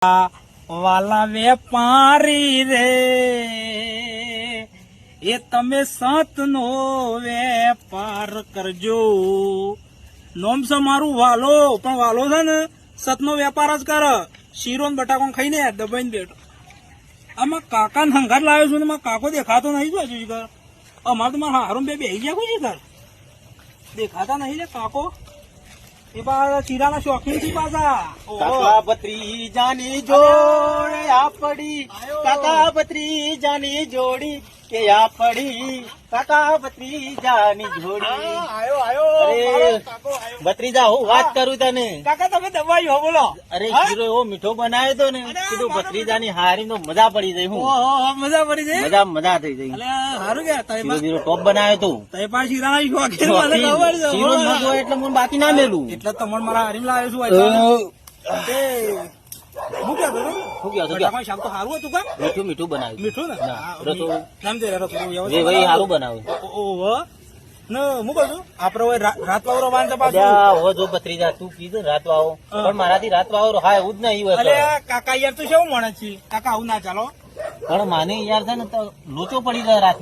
વાલા વેપારી રે એ તમે સતનો વેપાર કરજો. નોમ છે મારું વાલો, પણ વાલો છે ને સતનો વેપાર જ કર. શીરો ને બટાકો ખાઈને દબાઈને બેઠો. આમાં કાકા ને હંગાત લાવ્યો છું ને મારા કાકો દેખાતો નહીં. જો હજુ કર અમારે તો મારા હારું બે બેસી ગયા કોઈ કર દેખાતા નહીં લે કાકો. એ પાછા શીરાના શોખીન થી પાછા. કાકા ભત્રીજાની જોડ આપડી, કાકા ભત્રીજાની જોડી કે આપડી, કાકા ભત્રીજાની જોડી. અરે ભત્રીજા હું વાત કરું તને. કાકા તમે દબાઈ હો બોલો. અરે શીરો એવો મીઠો બનાવ્યો તો ને કીધું ભત્રીજાની હારી તો મજા પડી જાય. હું મજા પડી જાય. મજા થઈ જાય. એટલે સારું કે શીરો બીરો ટોપ બનાવ્યો તું. તઈ પાછા શીરાના શોખીન મને ખબર છે. શીરો ન હોય એટલે મને બાકી ના મેલું. એટલે તમને મારા હારીમ લાવ્યો છું. હું ક્યાં કરું શું કહો છો? બટાકાનું શાક તો સારું હતું કા? મીઠું બનાવ્યું. મીઠું ને રસોડું સમજે રસોડું એ ભાઈ સારું બનાવ્યું. ઓહો ને હું કહું છું આપડે રાત વાવરો બાંધતા પાછું. અલ્યા, હો જો ભત્રીજા તું કીધું ને રાત વાવો, પણ મારાથી રાત વાવો હા એવું જ નહીં. અલે કાકા યાર તું કેવું માણસ છે કાકા આવું ના ચાલો. પણ માને યાર છે ને તો લોચો પડી જાય રાત.